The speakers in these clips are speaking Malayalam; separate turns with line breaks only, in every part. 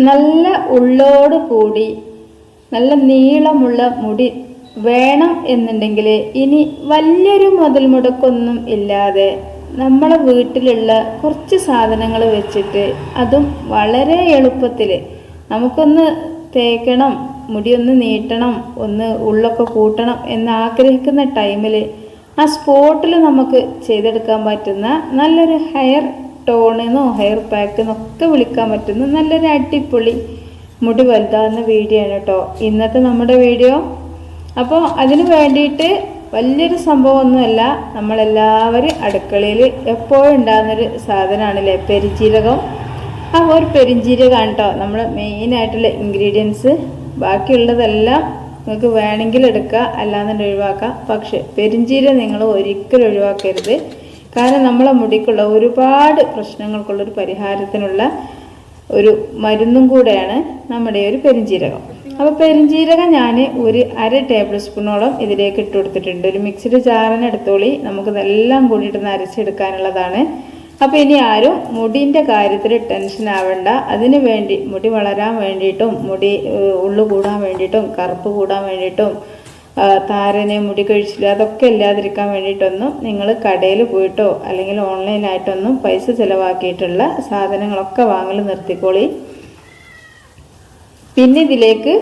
നല്ല ഉള്ളോട് കൂടി നല്ല നീളമുള്ള മുടി വേണം എന്നുണ്ടെങ്കിൽ ഇനി വലിയൊരു മുതൽ മുടക്കൊന്നും ഇല്ലാതെ നമ്മളെ വീട്ടിലുള്ള കുറച്ച് സാധനങ്ങൾ വെച്ചിട്ട് അതും വളരെ എളുപ്പത്തിൽ നമുക്കൊന്ന് തേക്കണം, മുടിയൊന്ന് നീട്ടണം, ഒന്ന് ഉള്ളൊക്കെ കൂട്ടണം എന്നാഗ്രഹിക്കുന്ന ടൈമിൽ ആ സ്പോട്ടിൽ നമുക്ക് ചെയ്തെടുക്കാൻ പറ്റുന്ന നല്ലൊരു ഹെയർ ടോണെന്നോ ഹെയർ പാക്കെന്നൊക്കെ വിളിക്കാൻ പറ്റുന്ന നല്ലൊരു അടിപൊളി മുടി വലുതാകുന്ന വീഡിയോ ആണ് കേട്ടോ ഇന്നത്തെ നമ്മുടെ വീഡിയോ. അപ്പോൾ അതിന് വേണ്ടിയിട്ട് വലിയൊരു സംഭവമൊന്നുമല്ല, നമ്മളെല്ലാവരും അടുക്കളയിൽ എപ്പോഴും ഉണ്ടാകുന്നൊരു സാധനമാണല്ലേ പെരിഞ്ജീരകം. ആ ഒരു പെരിഞ്ജീരകമാണ് കേട്ടോ നമ്മൾ മെയിനായിട്ടുള്ള ഇൻഗ്രീഡിയൻസ്. ബാക്കിയുള്ളതെല്ലാം നിങ്ങൾക്ക് വേണമെങ്കിൽ എടുക്കുക, അല്ലാന്നുണ്ടെങ്കിൽ ഒഴിവാക്കാം. പക്ഷേ പെരിഞ്ജീരകം നിങ്ങൾ ഒരിക്കലും ഒഴിവാക്കരുത്. കാരണം നമ്മളെ മുടിക്കുള്ള ഒരുപാട് പ്രശ്നങ്ങൾക്കുള്ളൊരു പരിഹാരത്തിനുള്ള ഒരു മരുന്നും കൂടെയാണ് നമ്മുടെ ഒരു പെരിഞ്ജീരകം. അപ്പോൾ പെരിഞ്ജീരകം ഞാൻ ഒരു 1/2 ടേബിൾ സ്പൂണോളം ഇതിലേക്ക് ഇട്ട് കൊടുത്തിട്ടുണ്ട്. ഒരു മിക്സിഡ് ജാറിന് എടുത്തോളി, നമുക്കിതെല്ലാം കൂടിയിട്ട് അരച്ചെടുക്കാനുള്ളതാണ്. അപ്പോൾ ഇനി ആരും മുടിൻ്റെ കാര്യത്തിൽ ടെൻഷൻ ആവേണ്ട. അതിന് വേണ്ടി മുടി വളരാൻ വേണ്ടിയിട്ടും മുടി ഉള്ളു കൂടാൻ വേണ്ടിയിട്ടും കറുപ്പ് കൂടാൻ വേണ്ടിയിട്ടും താരന് മുടി കഴിച്ചില്ല അതൊക്കെ ഇല്ലാതിരിക്കാൻ വേണ്ടിയിട്ടൊന്നും നിങ്ങൾ കടയിൽ പോയിട്ടോ അല്ലെങ്കിൽ ഓൺലൈനായിട്ടൊന്നും പൈസ ചിലവാക്കിയിട്ടുള്ള സാധനങ്ങളൊക്കെ വാങ്ങൽ നിർത്തിക്കോളി. പിന്നെ ഇതിലേക്ക്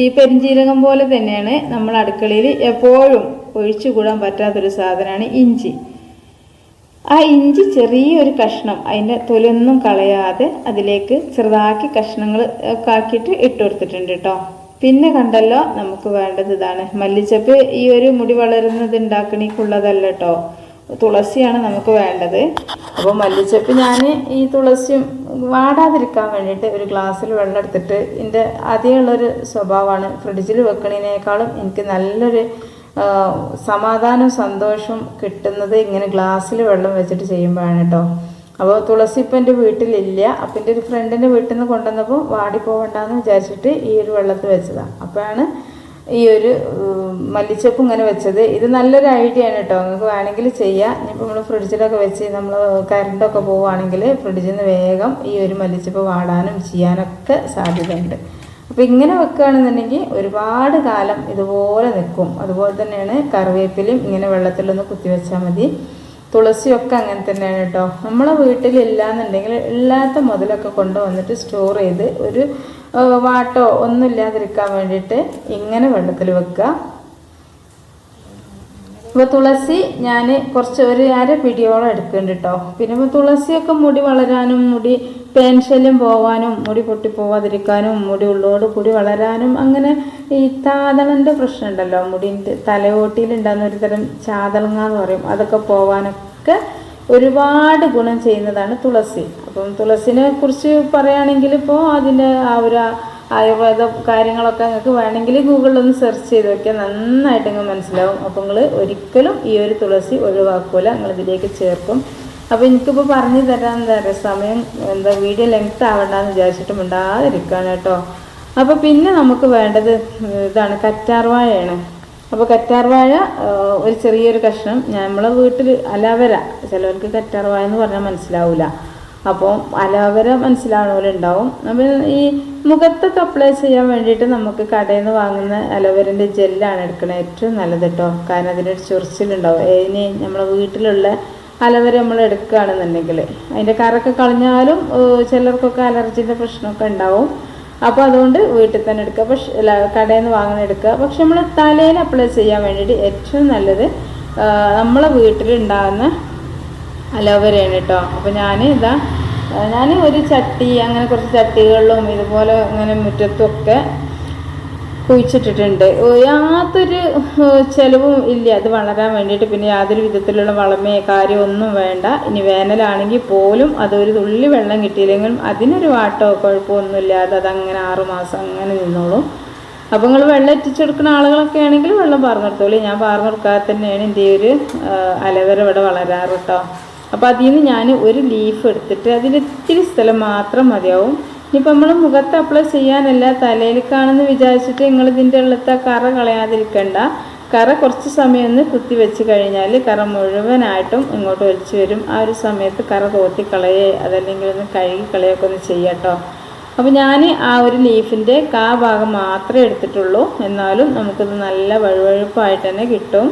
ഈ പെരിഞ്ജീരകം പോലെ തന്നെയാണ് നമ്മൾ അടുക്കളയിൽ എപ്പോഴും ഒഴിച്ചു കൂടാൻ പറ്റാത്തൊരു സാധനമാണ് ഇഞ്ചി. ആ ഇഞ്ചി ചെറിയൊരു കഷ്ണം അതിൻ്റെ തൊലൊന്നും കളയാതെ അതിലേക്ക് ചെറുതാക്കി കഷ്ണങ്ങൾ ഒക്കെ ആക്കിയിട്ട് ഇട്ട് കൊടുത്തിട്ടുണ്ട് കേട്ടോ. പിന്നെ കണ്ടല്ലോ നമുക്ക് വേണ്ടത് ഇതാണ് മല്ലിച്ചപ്പ്. ഈ ഒരു മുടി വളരുന്നത് ഉണ്ടാക്കണിക്കുള്ളതല്ല കേട്ടോ, തുളസിയാണ് നമുക്ക് വേണ്ടത്. അപ്പോൾ മല്ലിച്ചപ്പ് ഞാൻ ഈ തുളസിയും വാടാതിരിക്കാൻ വേണ്ടിയിട്ട് ഒരു ഗ്ലാസ്സിൽ വെള്ളം എടുത്തിട്ട് എൻ്റെ ആദ്യമുള്ളൊരു സ്വഭാവമാണ് ഫ്രിഡ്ജിൽ വെക്കണതിനേക്കാളും എനിക്ക് നല്ലൊരു സമാധാനവും സന്തോഷവും കിട്ടുന്നത് ഇങ്ങനെ ഗ്ലാസ്സിൽ വെള്ളം വെച്ചിട്ട് ചെയ്യുമ്പോഴാണ് കേട്ടോ. അപ്പോൾ തുളസി ഇപ്പം എൻ്റെ വീട്ടിലില്ല. അപ്പം എൻ്റെ ഒരു ഫ്രണ്ടിൻ്റെ വീട്ടിൽ നിന്ന് കൊണ്ടുവന്നപ്പോൾ വാടിപ്പോവണ്ടെന്ന് വിചാരിച്ചിട്ട് ഈ ഒരു വെള്ളത്തിൽ വെച്ചതാണ്. അപ്പോഴാണ് ഈ ഒരു മല്ലിച്ചപ്പ് ഇങ്ങനെ വെച്ചത്. ഇത് നല്ലൊരു ഐഡിയ ആണ് കേട്ടോ, നിങ്ങൾക്ക് വേണമെങ്കിൽ ചെയ്യാം. ഇനിയിപ്പോൾ നമ്മൾ ഫ്രിഡ്ജിലൊക്കെ വെച്ച് നമ്മൾ കറണ്ടൊക്കെ പോവുകയാണെങ്കിൽ ഫ്രിഡ്ജിൽ നിന്ന് വേഗം ഈ ഒരു മല്ലിച്ചപ്പ് വാടാനും ചെയ്യാനൊക്കെ സാധ്യതയുണ്ട്. അപ്പോൾ ഇങ്ങനെ വെക്കുകയാണെന്നുണ്ടെങ്കിൽ ഒരുപാട് കാലം ഇതുപോലെ നിൽക്കും. അതുപോലെ തന്നെയാണ് കറിവേപ്പിലും ഇങ്ങനെ വെള്ളത്തിലൊന്ന് കുത്തി വെച്ചാൽ മതി. തുളസിയൊക്കെ അങ്ങനെ തന്നെയാണ് കേട്ടോ. നമ്മളെ വീട്ടിലില്ല എന്നുണ്ടെങ്കിൽ ഇല്ലാത്ത മുതലൊക്കെ കൊണ്ടുവന്നിട്ട് സ്റ്റോർ ചെയ്ത് ഒരു വാട്ടോ ഒന്നും ഇല്ലാതിരിക്കാൻ വേണ്ടിയിട്ട് ഇങ്ങനെ വെള്ളത്തിൽ വെക്കുക. ഇപ്പോൾ തുളസി ഞാൻ കുറച്ച് ഒരു 1/2 പിടിയോളം എടുക്കുന്നുണ്ട് കേട്ടോ. പിന്നെ ഇപ്പോൾ തുളസിയൊക്കെ മുടി വളരാനും മുടി പേൻശല്യം പോവാനും മുടി പൊട്ടിപ്പോവാതിരിക്കാനും മുടി ഉള്ളോട് കൂടി വളരാനും അങ്ങനെ ഈ താതളൻ്റെ പ്രശ്നം ഉണ്ടല്ലോ, മുടിൻ്റെ തലയോട്ടിയിലുണ്ടാകുന്ന ഒരു തരം ചാതളങ്ങ എന്ന് പറയും, അതൊക്കെ പോവാനൊക്കെ ഒരുപാട് ഗുണം ചെയ്യുന്നതാണ് തുളസി. അപ്പം തുളസിനെ കുറിച്ച് പറയുകയാണെങ്കിൽ ഇപ്പോൾ അതിൻ്റെ ആ ഒരു ആയുർവേദ കാര്യങ്ങളൊക്കെ നിങ്ങൾക്ക് വേണമെങ്കിൽ ഗൂഗിളിലൊന്ന് സെർച്ച് ചെയ്ത് നോക്കിയാൽ നന്നായിട്ട് നിങ്ങൾ മനസ്സിലാവും. അപ്പോൾ നിങ്ങൾ ഒരിക്കലും ഈ ഒരു തുളസി ഒഴിവാക്കൂല, നിങ്ങൾ ഇതിലേക്ക് ചേർക്കും. അപ്പോൾ എനിക്കിപ്പോൾ പറഞ്ഞു തരാൻ എന്താ പറയുക, സമയം വീഡിയോ ലെങ്ത് ആവണ്ടെന്ന് വിചാരിച്ചിട്ട് മിണ്ടാതിരിക്കുകയാണ് കേട്ടോ. അപ്പോൾ പിന്നെ നമുക്ക് വേണ്ടത് ഇതാണ് കറ്റാർവാഴയാണ്. അപ്പോൾ കറ്റാർവാഴ ഒരു ചെറിയൊരു കഷ്ണം, നമ്മളെ വീട്ടിൽ അലോവേര, ചിലവർക്ക് കറ്റാർവാഴ എന്ന് പറഞ്ഞാൽ മനസ്സിലാവില്ല, അപ്പോൾ അലോവേര മനസ്സിലാവുന്ന പോലെ ഉണ്ടാവും. അപ്പോൾ ഈ മുഖത്തൊക്കെ അപ്ലൈ ചെയ്യാൻ വേണ്ടിയിട്ട് നമുക്ക് കടയിൽ നിന്ന് വാങ്ങുന്ന അലോവേരൻ്റെ ജെല്ലാണ് എടുക്കുന്നത് ഏറ്റവും നല്ലത് കേട്ടോ. കാരണം അതിനൊരു ചൊറിച്ചിലുണ്ടാവും. ഇനി നമ്മളെ വീട്ടിലുള്ള അലോവേര നമ്മൾ എടുക്കുകയാണെന്നുണ്ടെങ്കിൽ അതിൻ്റെ കറൊക്കെ കളഞ്ഞാലും ചിലർക്കൊക്കെ അലർജിൻ്റെ പ്രശ്നമൊക്കെ ഉണ്ടാവും. അപ്പോൾ അതുകൊണ്ട് വീട്ടിൽ തന്നെ എടുക്കുക, പക്ഷെ കടയിൽ നിന്ന് വാങ്ങുന്ന എടുക്കുക. പക്ഷെ നമ്മൾ തലയിൽ അപ്ലൈ ചെയ്യാൻ വേണ്ടിയിട്ട് ഏറ്റവും നല്ലത് നമ്മളെ വീട്ടിലുണ്ടാകുന്ന അലോവേരയാണ് കേട്ടോ. അപ്പോൾ ഞാൻ ഒരു ചട്ടി, അങ്ങനെ കുറച്ച് ചട്ടികളിലും ഇതുപോലെ ഇങ്ങനെ മുറ്റത്തൊക്കെ കുഴിച്ചിട്ടിട്ടുണ്ട്. യാതൊരു ചിലവും ഇല്ല അത് വളരാൻ വേണ്ടിയിട്ട്. പിന്നെ യാതൊരു വിധത്തിലുള്ള വളമേ കാര്യമൊന്നും വേണ്ട. ഇനി വേനലാണെങ്കിൽ പോലും അതൊരു തുള്ളി വെള്ളം കിട്ടിയില്ലെങ്കിലും അതിനൊരു വാട്ടോ കുഴപ്പമൊന്നുമില്ലാതെ അതങ്ങനെ 6 മാസം അങ്ങനെ നിന്നോളും. അപ്പോൾ നിങ്ങൾ വെള്ളം എത്തിച്ചെടുക്കുന്ന ആളുകളൊക്കെ ആണെങ്കിൽ വെള്ളം പാർന്നെടുത്തോളൂ. ഞാൻ പാർന്നെടുക്കാതെ തന്നെയാണ് എൻ്റെ ഒരു അലോവേര ഇവിടെ വളരാറ് കേട്ടോ. അപ്പോൾ അതിൽ നിന്ന് ഞാൻ ഒരു ലീഫ് എടുത്തിട്ട് അതിന് ഇത്തിരി സ്ഥലം മാത്രം മതിയാവും. ഇനിയിപ്പോൾ നമ്മൾ മുഖത്ത് അപ്ലൈ ചെയ്യാനല്ല, തലയിലേക്കാണെന്ന് വിചാരിച്ചിട്ട് നിങ്ങൾ ഇതിൻ്റെ ഉള്ളത്തെ കറ കളയാതിരിക്കണ്ട. കറ കുറച്ച് സമയം ഒന്ന് കുത്തി വെച്ച് കഴിഞ്ഞാൽ കറ മുഴുവനായിട്ടും ഇങ്ങോട്ട് ഒലിച്ച് വരും. ആ ഒരു സമയത്ത് കറ തോത്തി കളയേ അതല്ലെങ്കിൽ ഒന്ന് കഴുകി കളയൊക്കെ ഒന്ന് ചെയ്യാം കേട്ടോ. അപ്പോൾ ഞാൻ ആ ഒരു ലീഫിൻ്റെ ഭാഗം മാത്രമേ എടുത്തിട്ടുള്ളൂ. എന്നാലും നമുക്കിത് നല്ല വഴുവഴുപ്പായിട്ട് തന്നെ കിട്ടും.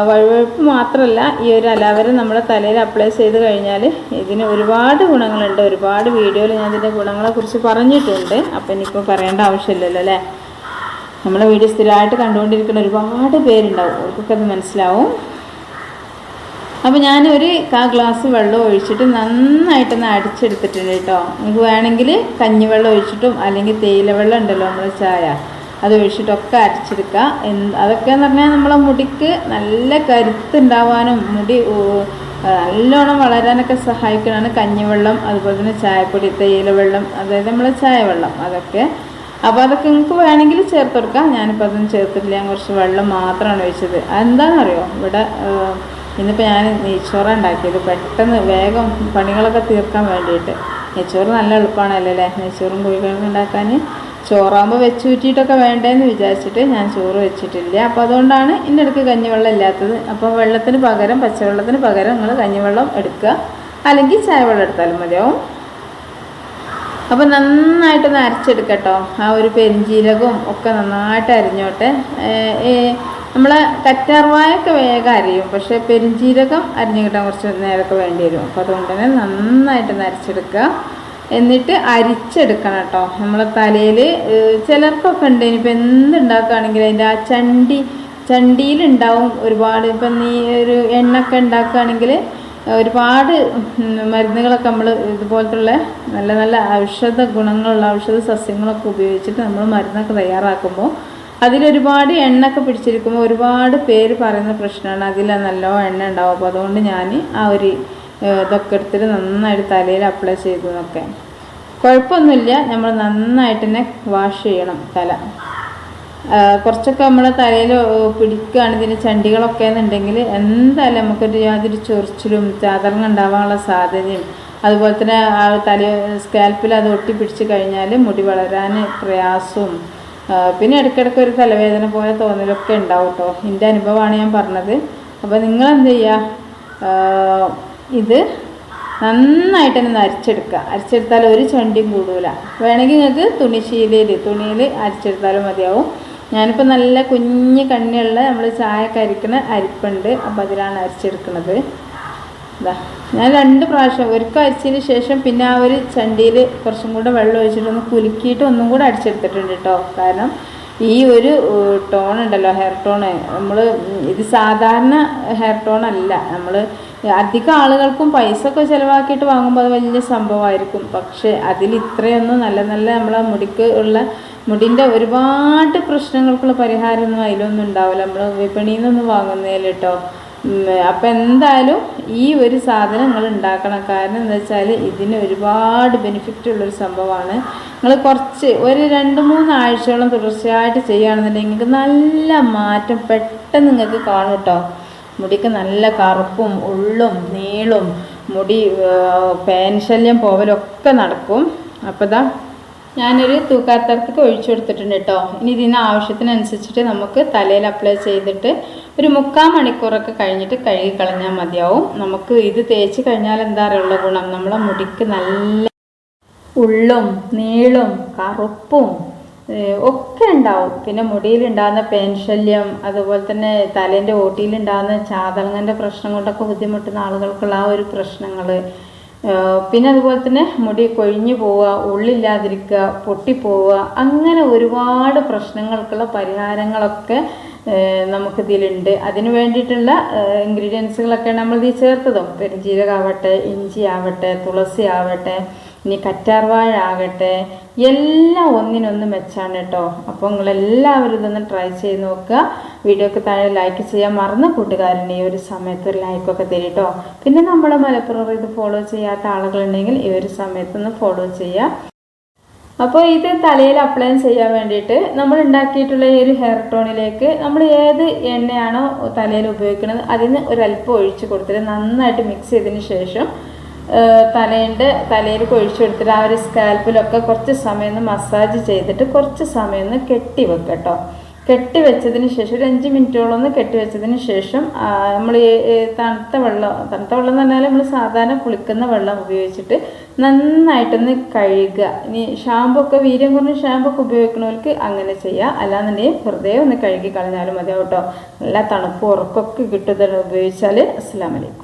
വഴുവഴുപ്പ് മാത്രമല്ല, ഈ ഒരു അലോവേര നമ്മുടെ തലയിൽ അപ്ലൈ ചെയ്ത് കഴിഞ്ഞാൽ ഇതിന് ഒരുപാട് ഗുണങ്ങളുണ്ട്. ഒരുപാട് വീഡിയോയിൽ ഞാൻ ഇതിൻ്റെ ഗുണങ്ങളെക്കുറിച്ച് പറഞ്ഞിട്ടുണ്ട്. അപ്പോൾ എനിക്കിപ്പോൾ പറയേണ്ട ആവശ്യമില്ലല്ലോ അല്ലേ. നമ്മളെ വീഡിയോ സ്ഥിരമായിട്ട് കണ്ടുകൊണ്ടിരിക്കുന്ന ഒരുപാട് പേരുണ്ടാവും, അവർക്കൊക്കെ അത് മനസ്സിലാവും. അപ്പോൾ ഞാനൊരു ഗ്ലാസ് വെള്ളം ഒഴിച്ചിട്ട് നന്നായിട്ടൊന്ന് അടിച്ചെടുത്തിട്ടുണ്ട് കേട്ടോ. നിങ്ങൾക്ക് വേണമെങ്കിൽ കഞ്ഞിവെള്ളം ഒഴിച്ചിട്ടും അല്ലെങ്കിൽ തേയില വെള്ളം ഉണ്ടല്ലോ നമ്മൾ ചായ, അത് ഒഴിച്ചിട്ടൊക്കെ അരച്ചെടുക്കുക. അതൊക്കെ എന്ന് പറഞ്ഞാൽ നമ്മളെ മുടിക്ക് നല്ല കരുത്തുണ്ടാവാനും മുടി നല്ലോണം വളരാനൊക്കെ സഹായിക്കുന്നതാണ് കഞ്ഞിവെള്ളം, അതുപോലെ തന്നെ ചായപ്പൊടി, തേയില വെള്ളം, അതായത് നമ്മളെ ചായ വെള്ളം, അതൊക്കെ. അപ്പോൾ അതൊക്കെ നിങ്ങൾക്ക് വേണമെങ്കിൽ ചേർത്ത് കൊടുക്കാം. ഞാനിപ്പോൾ അതൊന്നും ചേർത്തിട്ടില്ല, ഞാൻ കുറച്ച് വെള്ളം മാത്രമാണ് ഒഴിച്ചത്. അതെന്താണെന്നറിയോ, ഇവിടെ ഇന്നിപ്പോൾ ഞാൻ നെയ്ച്ചോറ് ഉണ്ടാക്കിയത് പെട്ടെന്ന് വേഗം പണികളൊക്കെ തീർക്കാൻ വേണ്ടിയിട്ട്. നെയ്ച്ചോറ് നല്ല എളുപ്പമാണല്ലോ അല്ലേ, നെയ്ച്ചോറും കോഴിക്കറിയും ഉണ്ടാക്കാൻ. ചോറാകുമ്പോൾ വെച്ച് ഊറ്റിയിട്ടൊക്കെ വേണ്ടതെന്ന് വിചാരിച്ചിട്ട് ഞാൻ ചോറ് വെച്ചിട്ടില്ല. അപ്പോൾ അതുകൊണ്ടാണ് ഇതിൻ്റെ ഇടയ്ക്ക് കഞ്ഞിവെള്ളം ഇല്ലാത്തത്. അപ്പോൾ വെള്ളത്തിന് പകരം, പച്ചവെള്ളത്തിന് പകരം നിങ്ങൾ കഞ്ഞിവെള്ളം എടുക്കുക, അല്ലെങ്കിൽ ചായവെള്ളം എടുത്താലും മതിയാവും. അപ്പോൾ നന്നായിട്ടൊന്ന് അരച്ചെടുക്കട്ടോ. ആ ഒരു പെരിഞ്ചീരകവും ഒക്കെ നന്നായിട്ട് അരിഞ്ഞോട്ടെ. നമ്മളെ കറ്റാർവായൊക്കെ വേഗം അരിയും, പക്ഷേ പെരിഞ്ചീരകം അരിഞ്ഞു കിട്ടാൻ കുറച്ച് നേരമൊക്കെ വേണ്ടി വരും. അപ്പോൾ അതുകൊണ്ട് തന്നെ നന്നായിട്ടൊന്ന് അരച്ചെടുക്കുക. എന്നിട്ട് അരിച്ചെടുക്കണം കേട്ടോ. നമ്മളെ തലയിൽ ചിലർക്കൊക്കെ ഉണ്ട്, ഇനിയിപ്പോൾ എന്തുണ്ടാക്കുകയാണെങ്കിലും അതിൻ്റെ ആ ചണ്ടിയിലുണ്ടാവും ഒരുപാട്. ഇപ്പം നീ ഒരു എണ്ണൊക്കെ ഉണ്ടാക്കുകയാണെങ്കിൽ ഒരുപാട് മരുന്നുകളൊക്കെ നമ്മൾ ഇതുപോലത്തുള്ള നല്ല നല്ല ഔഷധ ഗുണങ്ങളുള്ള ഔഷധ സസ്യങ്ങളൊക്കെ ഉപയോഗിച്ചിട്ട് നമ്മൾ മരുന്നൊക്കെ തയ്യാറാക്കുമ്പോൾ അതിലൊരുപാട് എണ്ണയൊക്കെ പിടിച്ചിരിക്കുമ്പോൾ ഒരുപാട് പേര് പറയുന്ന പ്രശ്നമാണ്, അതിൽ നല്ല എണ്ണ ഉണ്ടാവും. അപ്പോൾ അതുകൊണ്ട് ഞാൻ ആ ഒരു ഇതൊക്കെ എടുത്തിട്ട് നന്നായിട്ട് തലയിൽ അപ്ലൈ ചെയ്തു എന്നൊക്കെ. കുഴപ്പമൊന്നുമില്ല, നമ്മൾ നന്നായിട്ട് തന്നെ വാഷ് ചെയ്യണം തല. കുറച്ചൊക്കെ നമ്മളെ തലയിൽ പിടിക്കുകയാണ് ഇതിന് ചണ്ടികളൊക്കെ എന്നുണ്ടെങ്കിൽ എന്തായാലും നമുക്കൊരു യാതൊരു ചൊറിച്ചിലും ചാതർങ്ങ ഉണ്ടാവാനുള്ള സാധ്യതയും, അതുപോലെ തന്നെ ആ സ്കാൽപ്പിൽ അത് ഒട്ടിപ്പിടിച്ച് കഴിഞ്ഞാൽ മുടി വളരാൻ പ്രയാസവും, പിന്നെ ഇടയ്ക്കിടയ്ക്ക് ഒരു തലവേദന പോലെ തോന്നലൊക്കെ ഉണ്ടാവും കേട്ടോ. എൻ്റെ അനുഭവമാണ് ഞാൻ പറഞ്ഞത്. അപ്പോൾ നിങ്ങളെന്ത് ചെയ്യുക, ഇത് നന്നായിട്ട് തന്നെ അരച്ചെടുക്കുക. അരച്ചെടുത്താൽ ഒരു ചണ്ടിയും കൂടൂല. വേണമെങ്കിൽ നിങ്ങൾക്ക് തുണിയിൽ അരച്ചെടുത്താലും മതിയാവും. ഞാനിപ്പോൾ നല്ല കുഞ്ഞ് കണ്ണിയുള്ള നമ്മൾ ചായയൊക്കെ അരിക്കുന്ന അരിപ്പുണ്ട്, അപ്പോൾ അതിലാണ് അരച്ചെടുക്കുന്നത്. ഇതാ ഞാൻ 2 പ്രാവശ്യം, ഒരിക്കൽ അരിച്ചതിന് ശേഷം പിന്നെ ആ ഒരു ചണ്ടിയിൽ കുറച്ചും കൂടെ വെള്ളം ഒഴിച്ചിട്ടൊന്ന് കുലുക്കിയിട്ട് ഒന്നും കൂടെ അടിച്ചെടുത്തിട്ടുണ്ട് കേട്ടോ. കാരണം ഈ ഒരു ടോൺ ഉണ്ടല്ലോ, ഹെയർ ടോണ്, നമ്മൾ ഇത് സാധാരണ ഹെയർ ടോൺ അല്ല. നമ്മൾ അധികം ആളുകൾക്കും പൈസ ഒക്കെ ചിലവാക്കിയിട്ട് വാങ്ങുമ്പോൾ അത് വലിയ സംഭവമായിരിക്കും. പക്ഷേ അതിൽ ഇത്രയൊന്നും നല്ല നല്ല നമ്മളെ മുടിക്ക് ഉള്ള മുടിൻ്റെ ഒരുപാട് പ്രശ്നങ്ങൾക്കുള്ള പരിഹാരമൊന്നും അതിലൊന്നും ഉണ്ടാവില്ല, നമ്മൾ വിപണിയിൽ നിന്നൊന്നും വാങ്ങുന്നതിൽ കേട്ടോ. അപ്പം എന്തായാലും ഈ ഒരു സാധനം നിങ്ങൾ ഉണ്ടാക്കണം. കാരണം എന്താ വെച്ചാൽ ഇതിന് ഒരുപാട് ബെനിഫിറ്റ് ഉള്ളൊരു സംഭവമാണ്. നിങ്ങൾ കുറച്ച് ഒരു 2-3 ആഴ്ചയോളം തുടർച്ചയായിട്ട് ചെയ്യുകയാണെന്നുണ്ടെങ്കിൽ നിങ്ങൾക്ക് നല്ല മാറ്റം പെട്ടെന്ന് നിങ്ങൾക്ക് കാണും കേട്ടോ. മുടിക്ക് നല്ല കറുപ്പും ഉള്ളും നീളും മുടി പേൻശല്യം പോവലൊക്കെ നടക്കും. അപ്പോൾ ഇതാ ഞാനൊരു തൂക്കാത്തരത്തേക്ക് ഒഴിച്ചു കൊടുത്തിട്ടുണ്ട് കേട്ടോ. ഇനി ഇതിന് ആവശ്യത്തിനനുസരിച്ചിട്ട് നമുക്ക് തലയിൽ അപ്ലൈ ചെയ്തിട്ട് ഒരു 3/4 മണിക്കൂറൊക്കെ കഴിഞ്ഞിട്ട് കഴുകി കളഞ്ഞാൽ മതിയാവും. നമുക്ക് ഇത് തേച്ച് കഴിഞ്ഞാൽ എന്താ അറിയുള്ള ഗുണം, നമ്മളെ മുടിക്ക് നല്ല ഉള്ളും നീളും കറുപ്പും ഒക്കെ ഉണ്ടാവും. പിന്നെ മുടിയിലുണ്ടാകുന്ന പേൻശല്യം, അതുപോലെ തന്നെ തലേൻ്റെ ഓട്ടിയിലുണ്ടാകുന്ന ചാതളങ്ങൻ്റെ പ്രശ്നം കൊണ്ടൊക്കെ ബുദ്ധിമുട്ടുന്ന ആളുകൾക്കുള്ള ആ ഒരു പ്രശ്നങ്ങൾ, പിന്നെ അതുപോലെ തന്നെ മുടി കൊഴിഞ്ഞു പോവുക, ഉള്ളില്ലാതിരിക്കുക, പൊട്ടിപ്പോവുക, അങ്ങനെ ഒരുപാട് പ്രശ്നങ്ങൾക്കുള്ള പരിഹാരങ്ങളൊക്കെ നമുക്കിതിലുണ്ട്. അതിന് വേണ്ടിയിട്ടുള്ള ഇൻഗ്രീഡിയൻസുകളൊക്കെ നമ്മളിതിൽ ചേർത്തതും പെരുംജീരകമാവട്ടെ, ഇഞ്ചി ആവട്ടെ, തുളസി ആവട്ടെ, ഇനി കറ്റാർവാഴ ആകട്ടെ, എല്ലാം ഒന്നിനൊന്ന് മെച്ചാണ് കേട്ടോ. അപ്പോൾ നിങ്ങളെല്ലാവരും ഇതൊന്ന് ട്രൈ ചെയ്ത് നോക്കുക. വീഡിയോക്ക് താഴെ ലൈക്ക് ചെയ്യാൻ മറന്ന കൂട്ടുകാരുണ്ട്, ഈ ഒരു സമയത്ത് ഒരു ലൈക്കൊക്കെ തരും കേട്ടോ. പിന്നെ നമ്മൾ മലപ്പുറം ഇത് ഫോളോ ചെയ്യാത്ത ആളുകളുണ്ടെങ്കിൽ ഈ ഒരു സമയത്തൊന്ന് ഫോളോ ചെയ്യുക. അപ്പോൾ ഇത് തലയിൽ അപ്ലൈ ചെയ്യാൻ വേണ്ടിയിട്ട് നമ്മൾ ഉണ്ടാക്കിയിട്ടുള്ള ഈ ഒരു ഹെയർ ടോണിലേക്ക് നമ്മൾ ഏത് എണ്ണയാണോ തലയിൽ ഉപയോഗിക്കുന്നത് അതിന് ഒരല്പം ഒഴിച്ച് കൊടുത്തിട്ട് നന്നായിട്ട് മിക്സ് ചെയ്തതിന് ശേഷം തലയിൽ ഒഴിച്ചു കൊടുത്തിട്ട് ആ ഒരു സ്കാൽപ്പിലൊക്കെ കുറച്ച് സമയം ഒന്ന് മസാജ് ചെയ്തിട്ട് കുറച്ച് സമയം ഒന്ന് കെട്ടി വെക്കുക കേട്ടോ. കെട്ടി വെച്ചതിന് ശേഷം ഒരു 5 മിനിറ്റോളം ഒന്ന് കെട്ടി വെച്ചതിന് ശേഷം നമ്മൾ തണുത്ത വെള്ളം എന്ന് പറഞ്ഞാൽ നമ്മൾ സാധാരണ കുളിക്കുന്ന വെള്ളം ഉപയോഗിച്ചിട്ട് നന്നായിട്ടൊന്ന് കഴുകുക. ഇനി ഷാമ്പു ഒക്കെ വീര്യം കുറഞ്ഞ ഷാമ്പു ഒക്കെ ഉപയോഗിക്കുന്നവർക്ക് അങ്ങനെ ചെയ്യുക. അല്ലാന്നുണ്ടെങ്കിൽ വെറുതെ ഒന്ന് കഴുകി കളഞ്ഞാലും മതിയാവും കേട്ടോ. നല്ല തണുപ്പ് ഉറക്കൊക്കെ കിട്ടുന്നത് ഉപയോഗിച്ചാൽ. അസ്സലാമു അലൈക്കും.